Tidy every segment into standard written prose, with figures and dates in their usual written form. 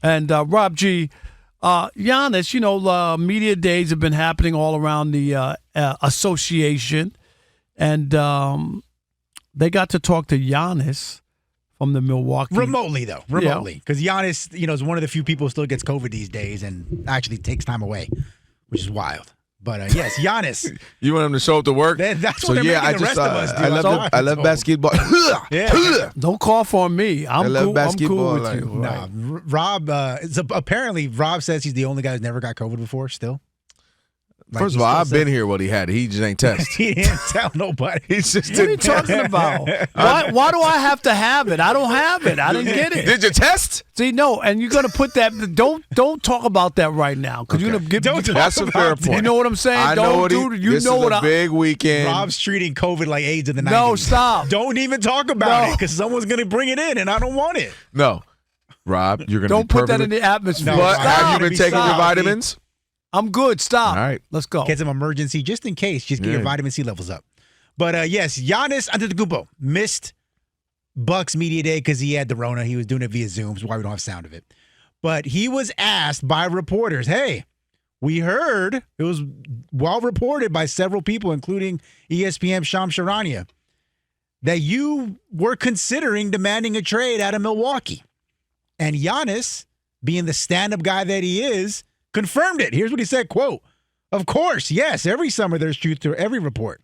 And Rob G, Giannis, media days have been happening all around the association. And they got to talk to Giannis from the Milwaukee. Remotely. Because Giannis, is one of the few people who still gets COVID these days and actually takes time away, which is wild. But yes, Giannis. You want him to show up to work? That's what they're making the rest of us do. I love basketball. Yeah. Don't cough on me. I love basketball. I'm cool with you. Right. Nah, Rob, apparently Rob says he's the only guy who's never got COVID before still. First of all, I've been here what he had. He just ain't test. He didn't tell nobody. What are you talking about? Why do I have to have it? I don't have it. I didn't get it. Did you test? See, no, and you're gonna put that. Don't talk about that right now because you're gonna get. That's a fair point. You know what I'm saying? I know what this is a big weekend. Rob's treating COVID like AIDS in the 90s. No, stop. Don't even talk about it because someone's gonna bring it in, and I don't want it. No, Rob, you're gonna don't put that in the atmosphere. No, have you been taking your vitamins? I'm good. Stop. All right. Let's go. Get some emergency just in case. Just get your vitamin C levels up. But yes, Giannis Antetokounmpo missed Bucks media day because he had the Rona. He was doing it via Zoom, so why we don't have sound of it. But he was asked by reporters, hey, we heard, it was well reported by several people, including ESPN Shams Charania, that you were considering demanding a trade out of Milwaukee. And Giannis, being the stand-up guy that he is, confirmed it. Here's what he said, quote, "Of course, yes, every summer there's truth to every report.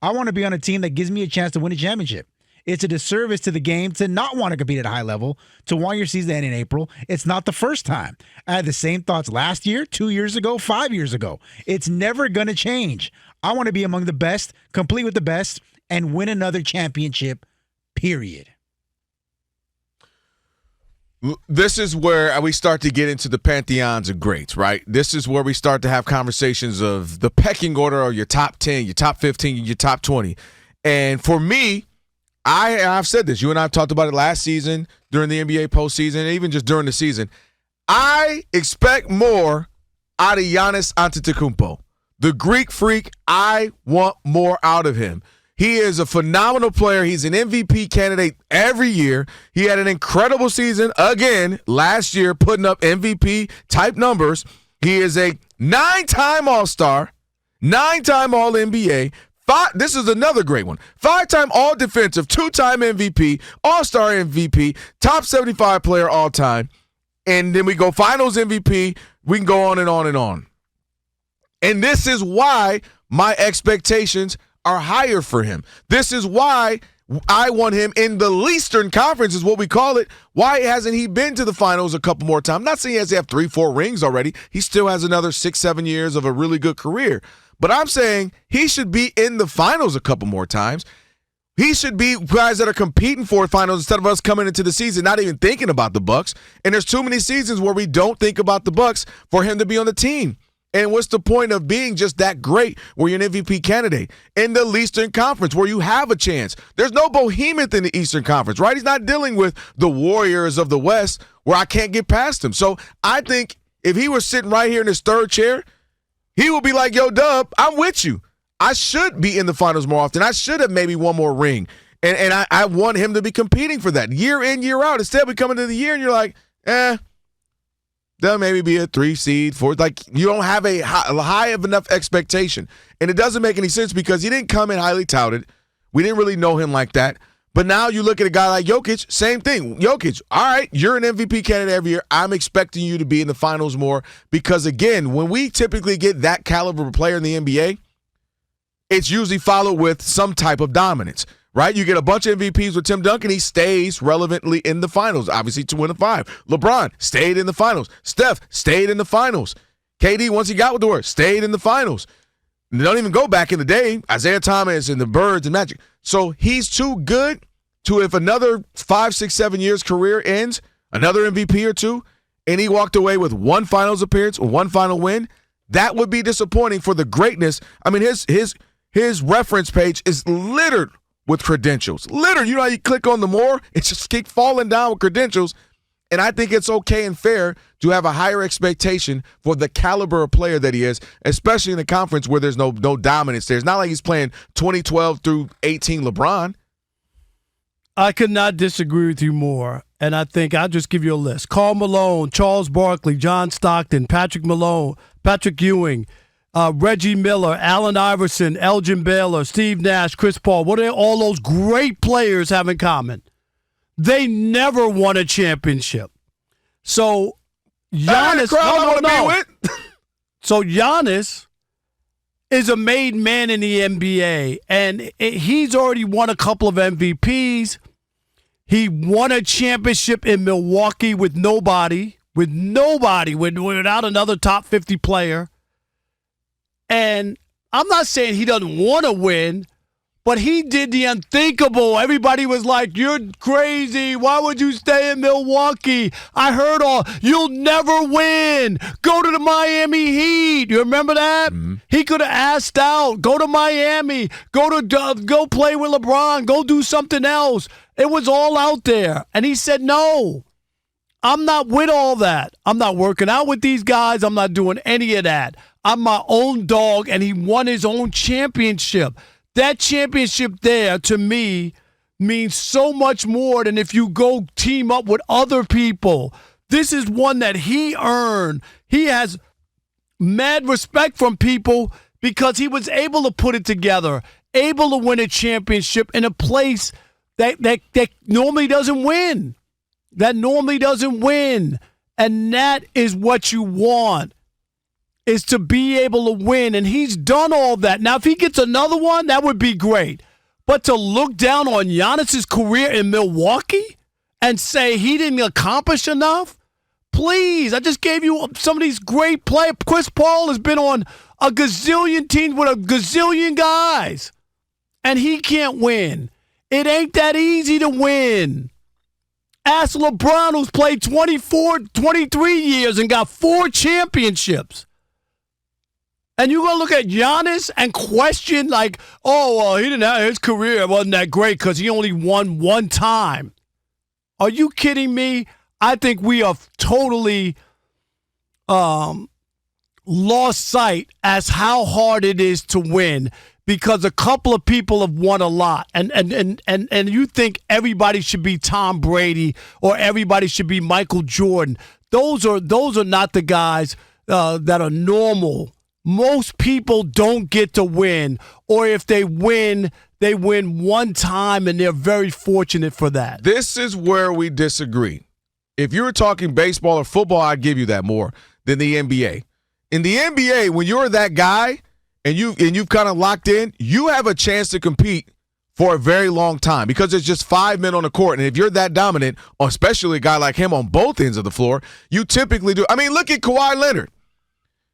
I want to be on a team that gives me a chance to win a championship. It's a disservice to the game to not want to compete at a high level, to want your season to end in April. It's not the first time. I had the same thoughts last year, 2 years ago, 5 years ago. It's never going to change. I want to be among the best, complete with the best, and win another championship, period." This is where we start to get into the pantheons of greats, right? This is where we start to have conversations of the pecking order of your top 10, your top 15, your top 20. And for me, I've said this. You and I have talked about it last season, during the NBA postseason, and even just during the season. I expect more out of Giannis Antetokounmpo. The Greek freak, I want more out of him. He is a phenomenal player. He's an MVP candidate every year. He had an incredible season again last year, putting up MVP-type numbers. He is a 9-time All-Star, 9-time All-NBA. This is another great one. 5-time All-Defensive, 2-time MVP, All-Star MVP, top 75 player all time. And then we go Finals MVP. We can go on and on and on. And this is why my expectations are higher for him. This is why I want him in the Eastern Conference is what we call it. Why hasn't he been to the finals a couple more times? I'm not saying he has to have 3-4 rings already. He still has another 6-7 years of a really good career. But I'm saying he should be in the finals a couple more times. He should be guys that are competing for finals instead of us coming into the season not even thinking about the Bucks. And there's too many seasons where we don't think about the Bucks for him to be on the team. And what's the point of being just that great where you're an MVP candidate? In the Eastern Conference where you have a chance. There's no behemoth in the Eastern Conference, right? He's not dealing with the Warriors of the West where I can't get past him. So I think if he were sitting right here in his third chair, he would be like, yo, Dub, I'm with you. I should be in the finals more often. I should have maybe one more ring. And I want him to be competing for that year in, year out. Instead, we come into the year and you're like, they'll maybe be a 3 seed, 4. Like, you don't have a high of enough expectation. And it doesn't make any sense because he didn't come in highly touted. We didn't really know him like that. But now you look at a guy like Jokic, same thing. Jokic, all right, you're an MVP candidate every year. I'm expecting you to be in the finals more because, again, when we typically get that caliber of player in the NBA, it's usually followed with some type of dominance. Right? You get a bunch of MVPs with Tim Duncan. He stays relevantly in the finals, obviously 2 and 5. LeBron stayed in the finals. Steph stayed in the finals. KD, once he got with the word, stayed in the finals. They don't even go back in the day. Isaiah Thomas and the Birds and Magic. So he's too good to, if another 5, 6, 7 years career ends, another MVP or 2, and he walked away with 1 finals appearance or 1 final win, that would be disappointing for the greatness. I mean, his reference page is littered with credentials. Literally, you know how you click on the more? It's just keep falling down with credentials. And I think it's okay and fair to have a higher expectation for the caliber of player that he is, especially in the conference where there's no dominance there. It's not like he's playing 2012 through 18 LeBron. I could not disagree with you more. And I think I'll just give you a list. Karl Malone, Charles Barkley, John Stockton, Patrick Ewing, Reggie Miller, Allen Iverson, Elgin Baylor, Steve Nash, Chris Paul. What do all those great players have in common? They never won a championship. So Giannis, So Giannis is a made man in the NBA, and he's already won a couple of MVPs. He won a championship in Milwaukee without another top 50 player. And I'm not saying he doesn't want to win, but he did the unthinkable. Everybody was like, you're crazy. Why would you stay in Milwaukee? I heard you'll never win. Go to the Miami Heat. You remember that? Mm-hmm. He could have asked out. Go to Miami. Go play with LeBron. Go do something else. It was all out there. And he said, no, I'm not with all that. I'm not working out with these guys. I'm not doing any of that. I'm my own dog, and he won his own championship. That championship there, to me, means so much more than if you go team up with other people. This is one that he earned. He has mad respect from people because he was able to put it together, able to win a championship in a place that normally doesn't win. That normally doesn't win. And that is what you want, is to be able to win. And he's done all that. Now, if he gets another one, that would be great. But to look down on Giannis's career in Milwaukee and say he didn't accomplish enough, please, I just gave you some of these great players. Chris Paul has been on a gazillion teams with a gazillion guys, and he can't win. It ain't that easy to win. Ask LeBron, who's played 23 years and got 4 championships. And you're going to look at Giannis and question like, he didn't have his career wasn't that great because he only won one time. Are you kidding me? I think we are totally lost sight as how hard it is to win because a couple of people have won a lot. And you think everybody should be Tom Brady or everybody should be Michael Jordan. Those are not the guys that are normal. Most people don't get to win, or if they win one time, and they're very fortunate for that. This is where we disagree. If you were talking baseball or football, I'd give you that more than the NBA. In the NBA, when you're that guy and you've kind of locked in, you have a chance to compete for a very long time because there's just 5 men on the court. And if you're that dominant, especially a guy like him on both ends of the floor, you typically do. I mean, look at Kawhi Leonard.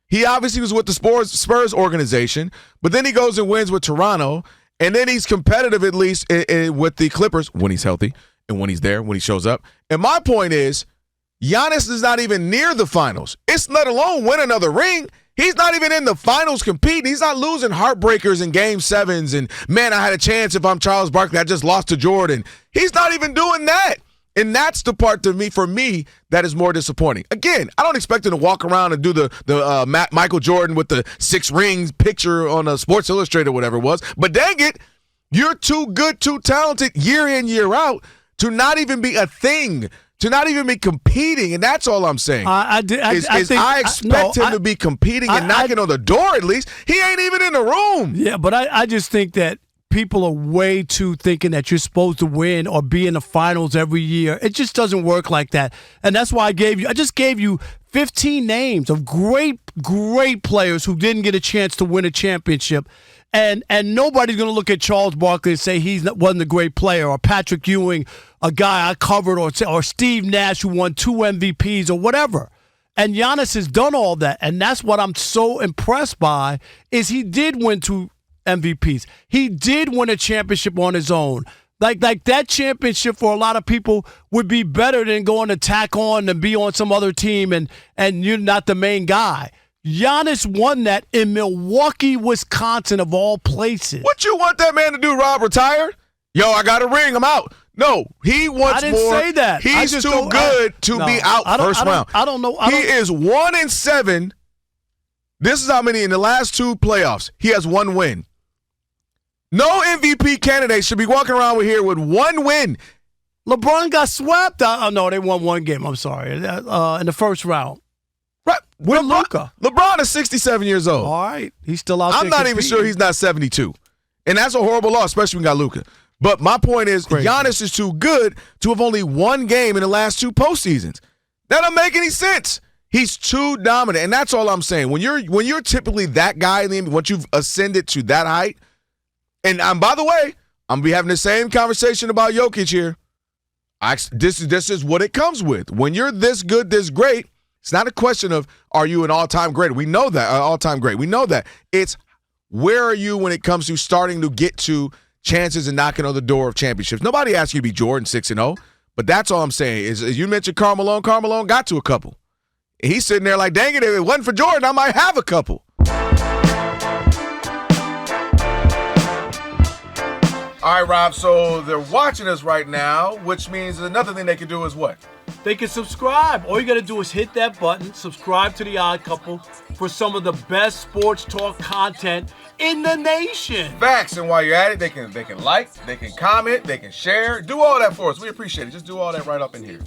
He obviously was with the Spurs organization, but then he goes and wins with Toronto, and then he's competitive at least with the Clippers when he's healthy and when he's there, when he shows up. And my point is, Giannis is not even near the finals. It's let alone win another ring. He's not even in the finals competing. He's not losing heartbreakers in game 7s and, man, I had a chance if I'm Charles Barkley. I just lost to Jordan. He's not even doing that. And that's the part for me that is more disappointing. Again, I don't expect him to walk around and do the Michael Jordan with the 6 rings picture on a Sports Illustrated or whatever it was. But dang it, you're too good, too talented year in, year out to not even be a thing, to not even be competing. And that's all I'm saying. I expect him to be competing and knocking on the door at least. He ain't even in the room. Yeah, but I just think that people are way too thinking that you're supposed to win or be in the finals every year. It just doesn't work like that. And that's why I just gave you 15 names of great players who didn't get a chance to win a championship. And nobody's going to look at Charles Barkley and say he wasn't a great player, or Patrick Ewing, a guy I covered, or Steve Nash, who won 2 MVPs or whatever. And Giannis has done all that. And that's what I'm so impressed by, is he did win 2 MVPs. He did win a championship on his own. Like that championship for a lot of people would be better than going to tack on and be on some other team and you're not the main guy. Giannis won that in Milwaukee, Wisconsin, of all places. What you want that man to do, Rob? Retire? Yo, I got a ring. I'm out. No, he wants more. I didn't say that. He's too good to be out first round. I don't know. He is 1-7. This is how many in the last 2 playoffs. He has 1 win. No MVP candidate should be walking around here with 1 win. LeBron got swept. Oh, no, they won one game. I'm sorry. In the first round. Right. With Luka. LeBron is 67 years old. All right. He's still out there. I'm not even sure he's not 72. And that's a horrible loss, especially when we got Luka. But my point is, Crazy. Giannis is too good to have only one game in the last 2 postseasons. That don't make any sense. He's too dominant, and that's all I'm saying. When you're typically that guy, once you've ascended to that height, and by the way, I'm gonna be having the same conversation about Jokic here. This is what it comes with. When you're this good, this great, it's not a question of are you an all-time great. We know that all-time great. We know that. It's where are you when it comes to starting to get to chances and knocking on the door of championships. Nobody asked you to be Jordan 6-0, but that's all I'm saying. Is you mentioned Karl Malone. Karl Malone got to a couple. He's sitting there like, dang it, if it wasn't for Jordan, I might have a couple. All right, Rob, so they're watching us right now, which means another thing they can do is what? They can subscribe. All you got to do is hit that button, subscribe to The Odd Couple for some of the best sports talk content in the nation. Facts, and while you're at it, they can like, they can comment, they can share. Do all that for us. We appreciate it. Just do all that right up in here.